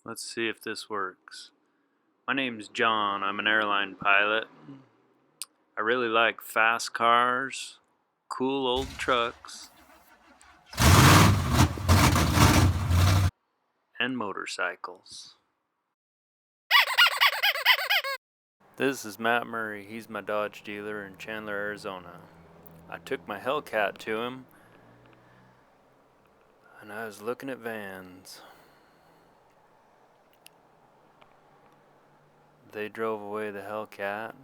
Let's see if this works. My name's John. I'm an airline pilot. I really like fast cars, cool old trucks, and motorcycles. This is Matt Murray. He's my Dodge dealer in Chandler, Arizona. I took my Hellcat to him, and I was looking at vans. They drove away the Hellcat.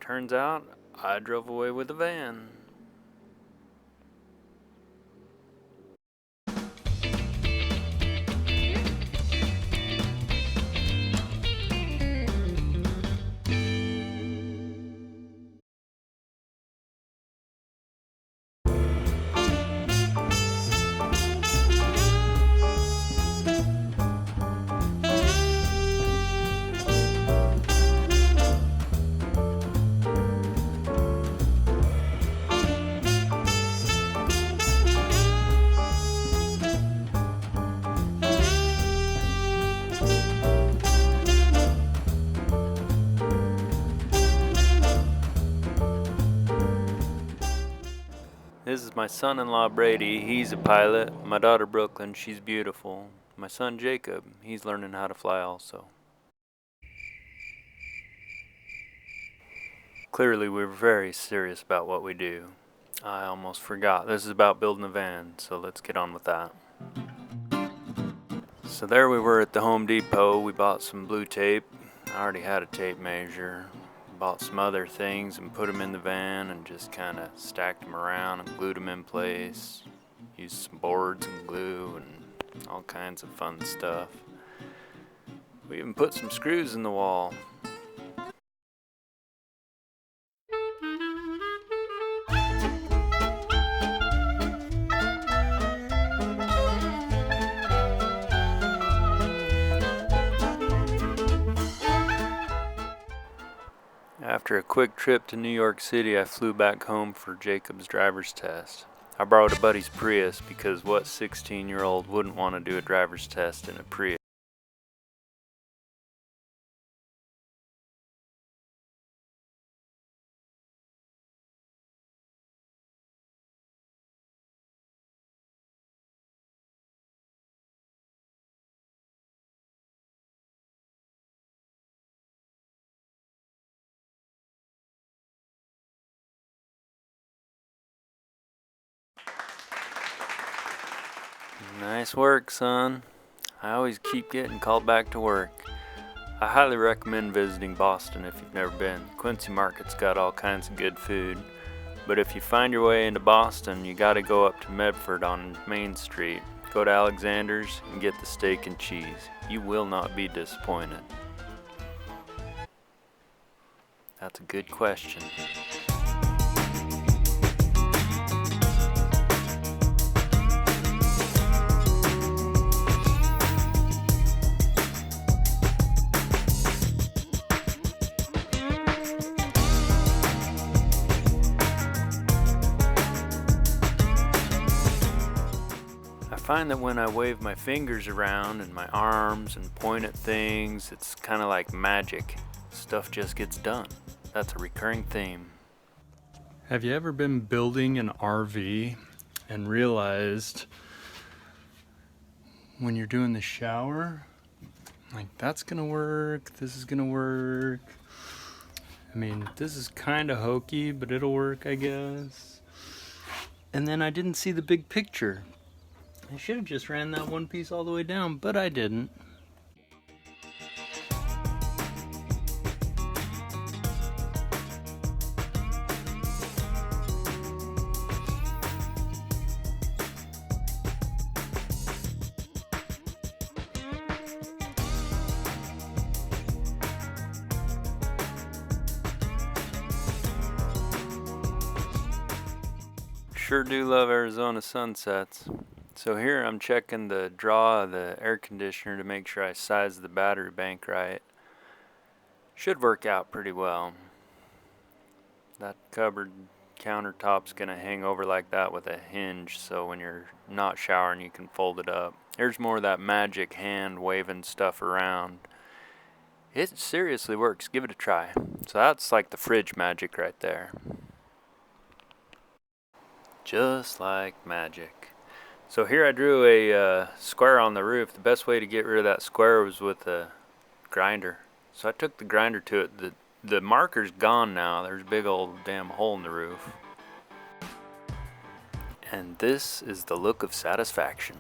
Turns out, I drove away with the van. This is my son-in-law Brady. He's a pilot. My daughter Brooklyn, she's beautiful. My son Jacob, he's learning how to fly also. Clearly we're very serious about what we do. I almost forgot. This is about building a van, so let's get on with that. So there we were at the Home Depot. We bought some blue tape. I already had a tape measure. Bought some other things and put them in the van and just kind of stacked them around and glued them in place. Used some boards and glue and all kinds of fun stuff. We even put some screws in the wall. After a quick trip to New York City, I flew back home for Jacob's driver's test. I borrowed a buddy's Prius because what 16-year-old wouldn't want to do a driver's test in a Prius? Nice work, son. I always keep getting called back to work. I highly recommend visiting Boston if you've never been. Quincy Market's got all kinds of good food. But if you find your way into Boston, you gotta go up to Medford on Main Street. Go to Alexander's and get the steak and cheese. You will not be disappointed. That's a good question. I find that when I wave my fingers around and my arms and point at things, it's kind of like magic. Stuff just gets done. That's a recurring theme. Have you ever been building an RV and realized when you're doing the shower, like that's gonna work, this is gonna work. I mean, this is kind of hokey, but it'll work, I guess. And then I didn't see the big picture. I should have just ran that one piece all the way down, but I didn't. Sure do love Arizona sunsets. So here I'm checking the draw of the air conditioner to make sure I size the battery bank right. Should work out pretty well. That cupboard countertop's gonna hang over like that with a hinge, so when you're not showering you can fold it up. There's more of that magic hand waving stuff around. It seriously works. Give it a try. So that's like the fridge magic right there. Just like magic. So here I drew a square on the roof. The best way to get rid of that square was with a grinder. So I took the grinder to it. The marker's gone now. There's a big old damn hole in the roof. And this is the look of satisfaction.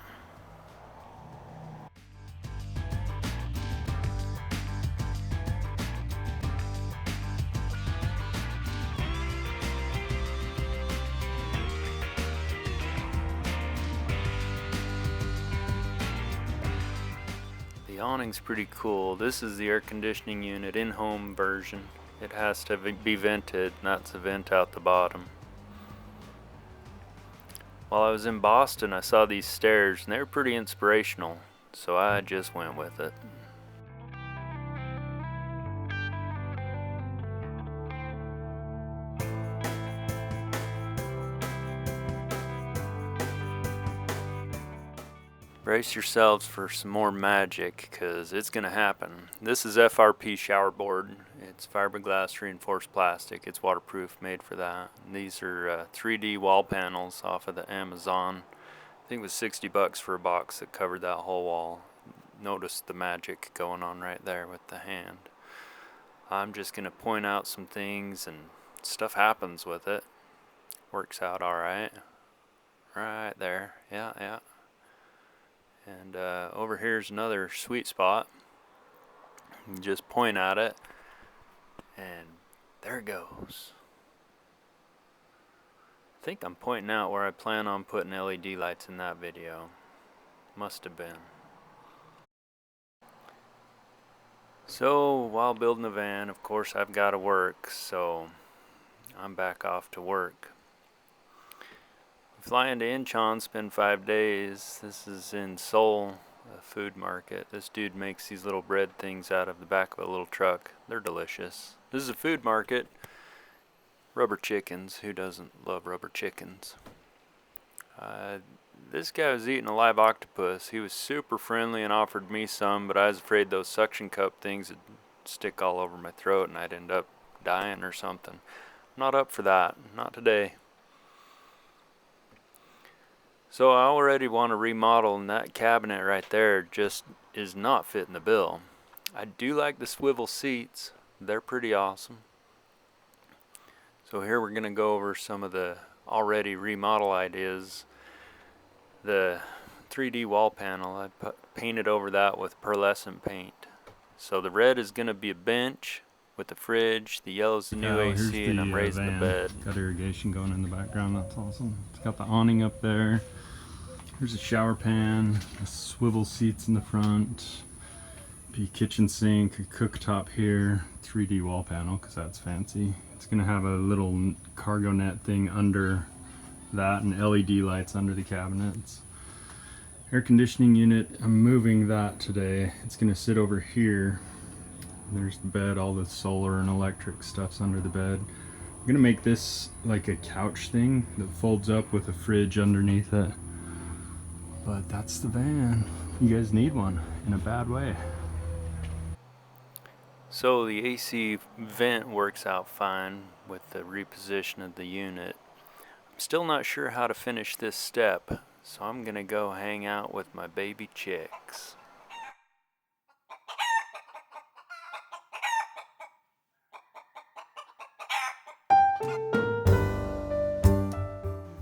The awning's pretty cool. This is the air conditioning unit in-home version. It has to be vented, and that's a vent out the bottom. While I was in Boston, I saw these stairs, and they were pretty inspirational, so I just went with it. Brace yourselves for some more magic, because it's going to happen. This is FRP shower board. It's fiberglass reinforced plastic. It's waterproof, made for that. And these are 3D wall panels off of the Amazon. I think it was $60 for a box that covered that whole wall. Notice the magic going on right there with the hand. I'm just going to point out some things, and stuff happens with it. Works out alright. Right there. Yeah. And over here's another sweet spot. You just point at it, and there it goes. I think I'm pointing out where I plan on putting LED lights in that video. Must have been. So while building the van, of course I've got to work, so I'm back off to work. Fly into Incheon, spend 5 days. This is in Seoul, a food market. This dude makes these little bread things out of the back of a little truck. They're delicious. This is a food market. Rubber chickens. Who doesn't love rubber chickens? This guy was eating a live octopus. He was super friendly and offered me some, but I was afraid those suction cup things would stick all over my throat and I'd end up dying or something. I'm not up for that. Not today. So I already want to remodel, and that cabinet right there just is not fitting the bill. I do like the swivel seats. They're pretty awesome. So here we're going to go over some of the already remodel ideas. The 3D wall panel, I painted over that with pearlescent paint. So the red is going to be a bench with the fridge, the yellow's the new AC, and I'm raising the bed. Got irrigation going in the background, that's awesome. It's got the awning up there. Here's a shower pan, swivel seats in the front, be kitchen sink, a cooktop here, 3D wall panel because that's fancy. It's gonna have a little cargo net thing under that and LED lights under the cabinets. Air conditioning unit, I'm moving that today. It's gonna sit over here. There's the bed, all the solar and electric stuff's under the bed. I'm gonna make this like a couch thing that folds up with a fridge underneath it. But that's the van. You guys need one in a bad way. So the AC vent works out fine with the reposition of the unit. I'm still not sure how to finish this step, so I'm gonna go hang out with my baby chicks.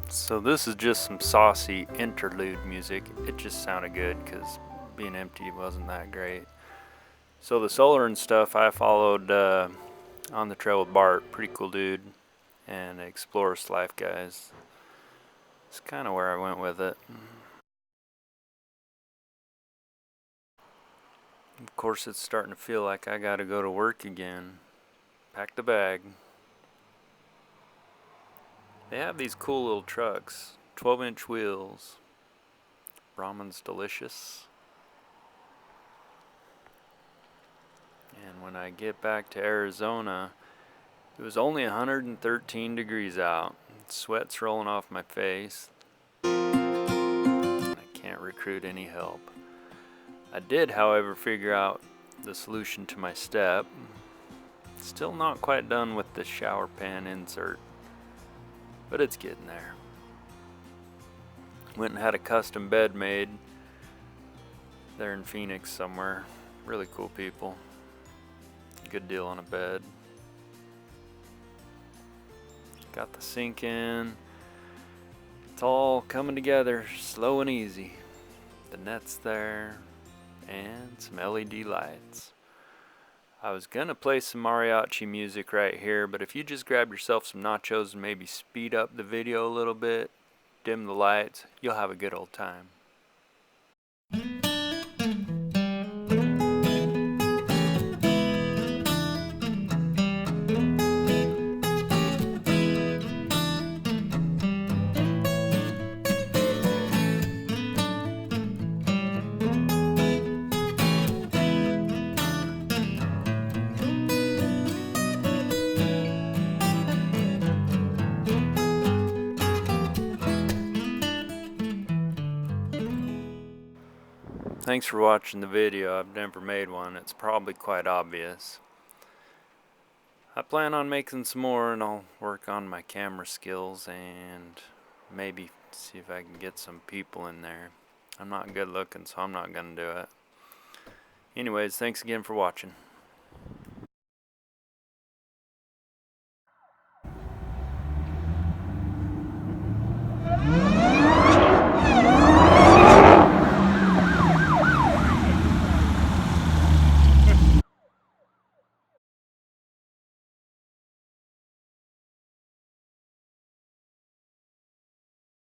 So this is just some saucy interlude music. It just sounded good because being empty wasn't that great. So the solar and stuff I followed on the trail with Bart, pretty cool dude, and Explorers Life guys. It's kind of where I went with it. Of course it's starting to feel like I gotta go to work again. Pack the bag. They have these cool little trucks, 12-inch wheels. Ramen's delicious. And when I get back to Arizona, it was only 113 degrees out. Sweat's rolling off my face. I can't recruit any help. I did, however, figure out the solution to my step. Still not quite done with the shower pan insert, but it's getting there. Went and had a custom bed made there in Phoenix somewhere. Really cool people. Good deal on a bed. Got the sink in. It's all coming together slow and easy. The net's there and some LED lights. I was gonna play some mariachi music right here, but if you just grab yourself some nachos and maybe speed up the video a little bit, dim the lights, you'll have a good old time. Thanks for watching the video. I've never made one. It's probably quite obvious. I plan on making some more, and I'll work on my camera skills and maybe see if I can get some people in there. I'm not good looking, so I'm not gonna do it. Anyways, thanks again for watching.